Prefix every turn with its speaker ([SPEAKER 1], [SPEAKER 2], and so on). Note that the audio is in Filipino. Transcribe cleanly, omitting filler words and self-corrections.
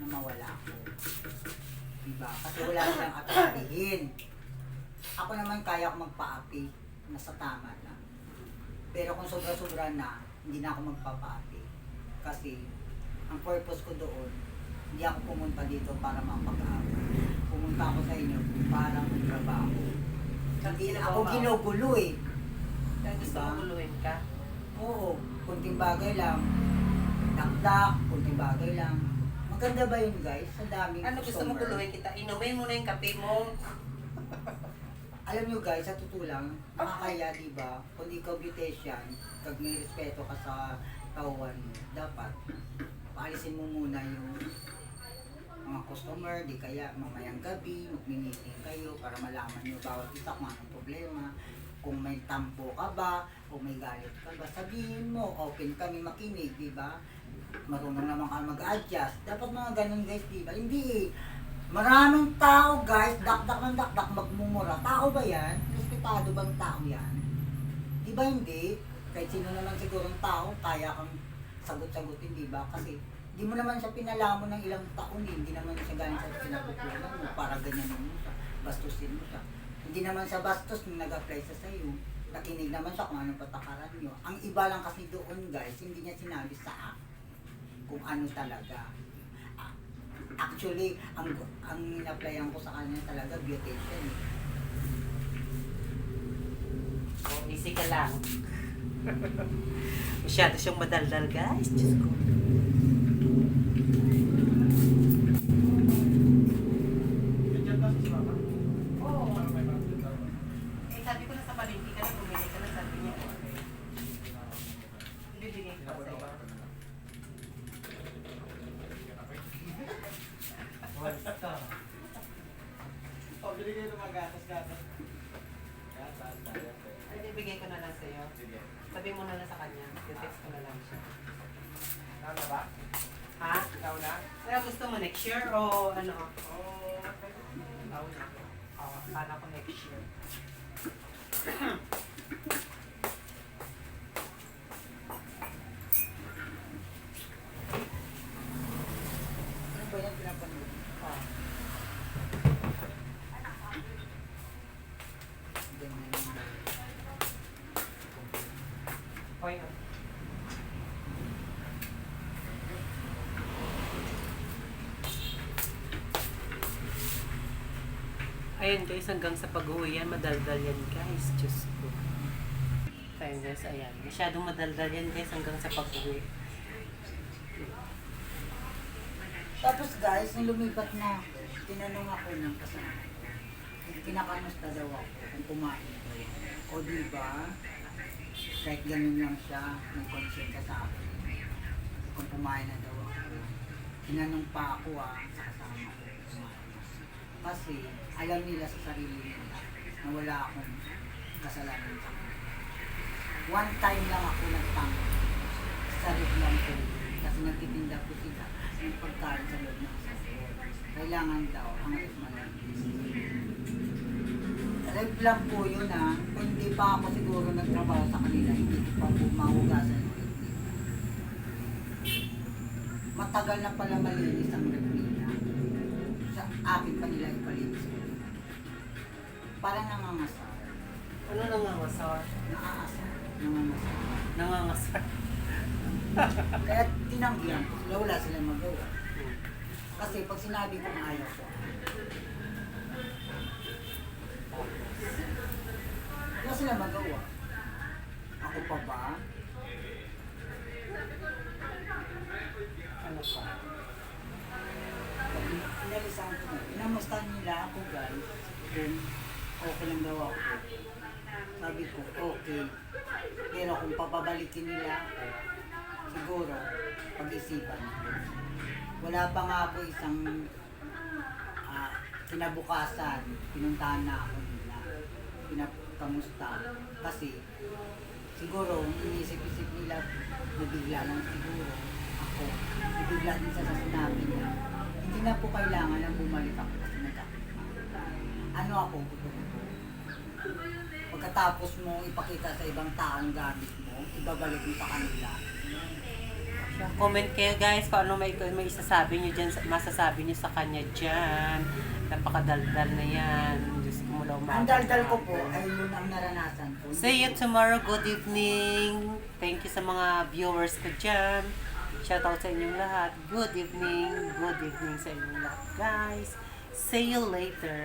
[SPEAKER 1] na mawala ako. Diba? Kasi wala silang atatihin. Ako naman kaya ako magpa-api. Nasa tama na. Pero kung sobra-sobra na, hindi na ako magpapa-api. Kasi, ang purpose ko doon, hindi ako pumunta dito para mapag-api. Pumunta ako sa inyo para magtrabaho. Hindi ako ginugulo eh.
[SPEAKER 2] Kaya gusto
[SPEAKER 1] Diba?
[SPEAKER 2] mo guluhin ka?
[SPEAKER 1] Oo, kunting bagay lang. Dakdak, kunting bagay lang. Maganda ba yun guys? Sa daming
[SPEAKER 2] Ano gusto mo
[SPEAKER 1] customer.
[SPEAKER 2] guluhin kita? Inumin mo na yung kape mo.
[SPEAKER 1] Alam nyo guys, sa totoo lang, nakakaya diba? Kung ikaw beautician, pag may respeto ka sa tauhan mo, dapat paalisin mo muna yung mga customer, di kaya mamayang gabi, mag-meeting kayo para malaman nyo bawat isa kung anong problema. Kung may tampo ka ba, o may galit ka ba, sabihin mo, open kami makinig, di ba? Marunong naman ka mag-adjust. Dapat mga ganun guys, di ba? Hindi eh. Maraming tao guys, dakdak ng dakdak, magmumura. Tao ba yan? Respetado bang tao yan? Di ba hindi? Kahit sino naman sigurong tao, kaya kang sagot-sagutin, di ba? Kasi di mo naman siya pinalamon ng ilang taon eh. Hindi naman siya galing sa pinagutulan mo para ganyan mo siya. Bastusin mo siya. Hindi naman sa bastos nung nag-apply sa sa'yo. Nakinig naman siya kung anong patakaran nyo. Ang iba lang kasi doon guys, hindi niya sinabi sa akin kung ano talaga. Actually, ang in-applyan ko sa kanya talaga beautician eh.
[SPEAKER 2] Oh, easy ka lang. Masyado siyang madaldal, guys. Diyos ko. Oo. Eh, sabi ko na sa palengke ka na, bumili ka na, sabi niya. Bibigay ko pa sa'yo.
[SPEAKER 3] Pabili kayo ng mga gatas-gatas. Gatas, tayo.
[SPEAKER 2] Ay, bibigay ko na lang sa'yo.
[SPEAKER 3] Sige.
[SPEAKER 2] Sabi mo na lang sa kanya. Text ko na lang siya.
[SPEAKER 3] Tama ba?
[SPEAKER 2] Ha?
[SPEAKER 3] Ikaw na?
[SPEAKER 2] Kaya gusto mo next year o ano?
[SPEAKER 3] Oo.
[SPEAKER 2] Ikaw na. Oo, kala ko next year.
[SPEAKER 1] Ano ba yan pinapanood?
[SPEAKER 2] Oo.
[SPEAKER 1] Ganyan yung
[SPEAKER 2] Okay. Ayan guys, hanggang sa pag-uwi yan, madaldal yan guys. Diyos ko. Ayan guys, ayan. Masyadong madaldal yan guys hanggang sa pag-uwi.
[SPEAKER 1] Tapos guys, nung lumipat na, tinanong ako ng kasama. Kinakamusta daw ako kung kumain ko. O diba, kahit ganun lang siya, may concern ka sa akin. Kung kumain na daw ako. Tinanong pa ako sa kasama ko kung kumain na. Kasi alam nila sa sarili nila na wala akong kasalanan sa kanila. One time lang ako nagtango sa rep lang ko. Kasi nagtitinda ko sila ng pagkain sa loob ng sasakyan. Kailangan daw ang rep malagis. Rep lang po yun kung hindi pa ako siguro nagtrabaho sa kanila, hindi ko pa po mahugasan yung rep nila. Matagal na pala malinis ang rep nila. Sa akin pa nila ipalinis ko. Parang nangangasar.
[SPEAKER 2] Ano nangangasar?
[SPEAKER 1] Naaasar. Nangangasar.
[SPEAKER 2] Nangangasar.
[SPEAKER 1] Kaya tinanggihan ko sila, wala silang magawa. Kasi pag sinabi kong ayaw ko, wala silang magawa. Ako pa ba?
[SPEAKER 2] Ano pa?
[SPEAKER 1] Inalisan ko na. Inamustahan nila ako guys. Kung okay lang daw ako. Sabi ko, okay. Pero kung papabalikin nila ako, siguro, pag-isipan ko. Wala pa nga ako isang kinabukasan, pinuntahan na ako nila. Pinakamusta. Kasi, siguro, inisip-isip nila, nabigla lang siguro ako. Nabigla din sa sinabi niya. Hindi na po kailangan na bumalik ako kasi nagkakita. Ano ako? Pagkatapos mo ipakita sa ibang taong gamit mo, ibabalik mo sa kanila.
[SPEAKER 2] Comment kayo guys kung ano may isasabi nyo dyan, masasabi nyo sa kanya dyan. Napakadaldal na yan. Diyos ko mula
[SPEAKER 1] Ang daldal ko po ay yun ang naranasan ko.
[SPEAKER 2] See you tomorrow. Good evening. Thank you sa mga viewers ko dyan. Shoutout sa inyong lahat. Good evening. Good evening sa inyong lahat guys. See you later.